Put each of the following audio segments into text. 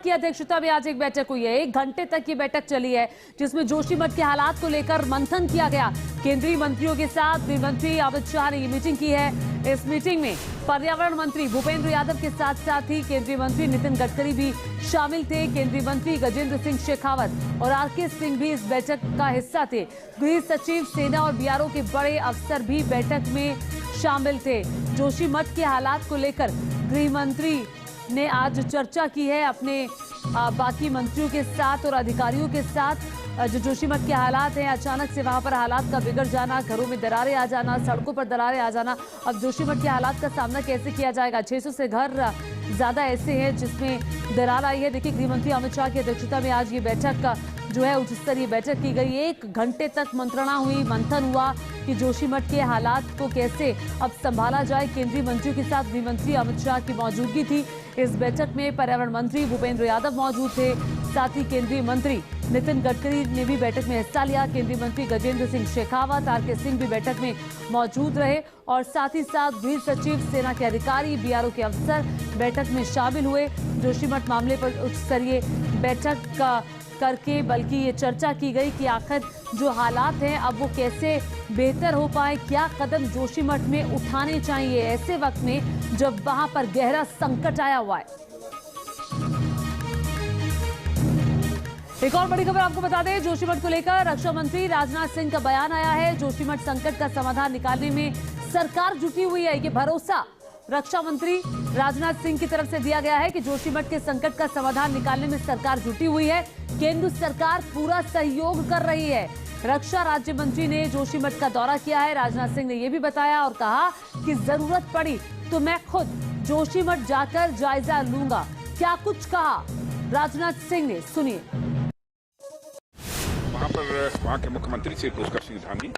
की अध्यक्षता में आज एक बैठक हुई है। 1 घंटे तक ये बैठक चली है, जिसमें जोशीमठ के हालात को लेकर मंथन किया गया। केंद्रीय मंत्रियों के साथ गृह मंत्री अमित शाह ने ये मीटिंग की है। इस मीटिंग में पर्यावरण मंत्री भूपेंद्र यादव के साथ साथ ही केंद्रीय मंत्री नितिन गडकरी भी शामिल थे। केंद्रीय मंत्री गजेंद्र सिंह शेखावत और आरके सिंह भी इस बैठक का हिस्सा थे। गृह सचिव, सेना और बीआरओ के बड़े अफसर भी बैठक में शामिल थे। जोशीमठ के हालात को लेकर गृह मंत्री ने आज चर्चा की है अपने बाकी मंत्रियों के साथ और अधिकारियों के साथ। जो जोशीमठ के हालात हैं, अचानक से वहां पर हालात का बिगड़ जाना, घरों में दरारें आ जाना, सड़कों पर दरारें आ जाना। अब जोशीमठ के हालात का सामना कैसे किया जाएगा? 600 से घर ज्यादा ऐसे हैं जिसमें दरार आई है। देखिए, गृह मंत्री अमित शाह की अध्यक्षता में आज ये बैठक जो है उच्च स्तरीय बैठक की गई। 1 घंटे तक मंत्रणा हुई, मंथन हुआ कि जोशीमठ के हालात को कैसे अब संभाला जाए। केंद्रीय मंत्रियों के साथ गृह मंत्री अमित शाह की मौजूदगी थी। इस बैठक में पर्यावरण मंत्री भूपेंद्र यादव मौजूद थे, साथ ही केंद्रीय मंत्री नितिन गडकरी ने भी बैठक में हिस्सा लिया। केंद्रीय मंत्री गजेंद्र सिंह शेखावत, आरके सिंह भी बैठक में मौजूद रहे और साथ ही साथ गृह सचिव, सेना के अधिकारी, बीआरओ के अफसर बैठक में शामिल हुए। जोशीमठ मामले पर उच्च स्तरीय बैठक करके बल्कि ये चर्चा की गई कि आखिर जो हालात हैं अब वो कैसे बेहतर हो पाए, क्या कदम जोशीमठ में उठाने चाहिए ऐसे वक्त में जब वहां पर गहरा संकट आया हुआ है। एक और बड़ी खबर आपको बता दें, जोशीमठ को लेकर रक्षा मंत्री राजनाथ सिंह का बयान आया है। जोशीमठ संकट का समाधान निकालने में सरकार जुटी हुई है, ये भरोसा रक्षा मंत्री राजनाथ सिंह की तरफ से दिया गया है कि जोशीमठ के संकट का समाधान निकालने में सरकार जुटी हुई है। केंद्र सरकार पूरा सहयोग कर रही है। रक्षा राज्य मंत्री ने जोशीमठ का दौरा किया है। राजनाथ सिंह ने यह भी बताया और कहा कि जरूरत पड़ी तो मैं खुद जोशीमठ जाकर जायजा लूंगा। क्या कुछ कहा राजनाथ सिंह ने, सुनिए। वहाँ के मुख्यमंत्री श्री पुष्कर सिंह धामी,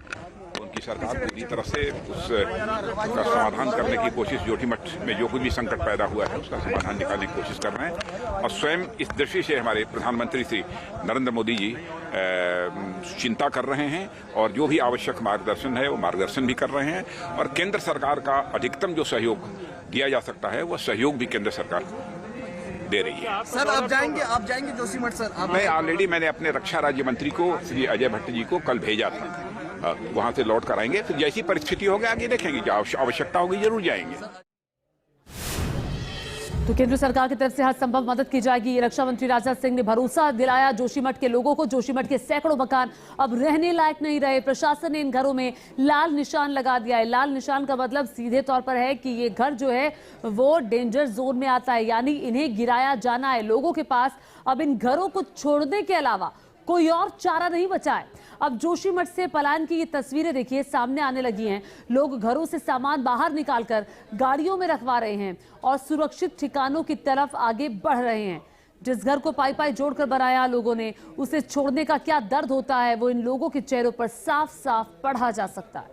उनकी सरकार पूरी तरह से उसका समाधान करने की कोशिश, जोशीमठ में जो कुछ भी संकट पैदा हुआ है उसका समाधान निकालने की कोशिश कर रहे हैं। और स्वयं इस दृष्टि से हमारे प्रधानमंत्री श्री नरेंद्र मोदी जी चिंता कर रहे हैं और जो भी आवश्यक मार्गदर्शन है वो मार्गदर्शन भी कर रहे हैं। और केंद्र सरकार का अधिकतम जो सहयोग दिया जा सकता है वह सहयोग भी केंद्र सरकार दे रही है। सर, आप जाएंगे जोशीमठ सर? मैं ऑलरेडी मैंने अपने रक्षा राज्य मंत्री को श्री अजय भट्ट जी को कल भेजा था, वहां से लौट कर आएंगे। फिर जैसी परिस्थिति होगी आगे देखेंगे, क्या आवश्यकता होगी जरूर जाएंगे। तो केंद्र सरकार की तरफ से हर संभव मदद की जाएगी, रक्षा मंत्री राजनाथ सिंह ने भरोसा दिलाया जोशीमठ के लोगों को। जोशीमठ के सैकड़ों मकान अब रहने लायक नहीं रहे। प्रशासन ने इन घरों में लाल निशान लगा दिया है। लाल निशान का मतलब सीधे तौर पर है कि ये घर जो है वो डेंजर जोन में आता है, यानी इन्हें गिराया जाना है। लोगों के पास अब इन घरों को छोड़ने के अलावा कोई और चारा नहीं बचा है। अब जोशीमठ से पलायन की ये तस्वीरें देखिए सामने आने लगी हैं। लोग घरों से सामान बाहर निकालकर गाड़ियों में रखवा रहे हैं और सुरक्षित ठिकानों की तरफ आगे बढ़ रहे हैं। जिस घर को पाई पाई जोड़कर बनाया लोगों ने, उसे छोड़ने का क्या दर्द होता है वो इन लोगों के चेहरों पर साफ साफ पढ़ा जा सकता है।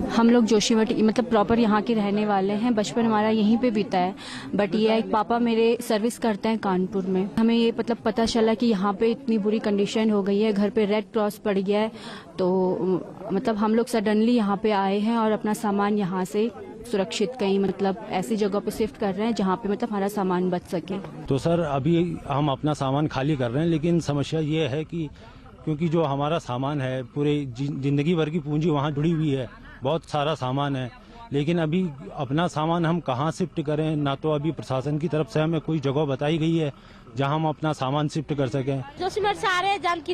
हम लोग जोशीमठ मतलब प्रॉपर यहाँ के रहने वाले हैं। बचपन हमारा यहीं पे बीता है, बट ये एक पापा मेरे सर्विस करते हैं कानपुर में। हमें ये मतलब पता चला कि यहाँ पे इतनी बुरी कंडीशन हो गई है, घर पे रेड क्रॉस पड़ गया है। तो मतलब हम लोग सडनली यहाँ पे आए हैं और अपना सामान यहाँ से सुरक्षित कहीं मतलब ऐसी जगह पे शिफ्ट कर रहे हैं जहाँ पे मतलब हमारा सामान बच सके। तो सर अभी हम अपना सामान खाली कर रहे हैं, लेकिन समस्या ये है कि क्योंकि जो हमारा सामान है पूरे जिंदगी भर की पूंजी वहाँ जुड़ी हुई है, बहुत सारा सामान है, लेकिन अभी अपना सामान हम कहाँ शिफ्ट करें? ना तो अभी प्रशासन की तरफ से हमें कोई जगह बताई गई है जहाँ हम अपना सामान शिफ्ट कर सकें। जोशीमठ से आ रहे हैं जानकी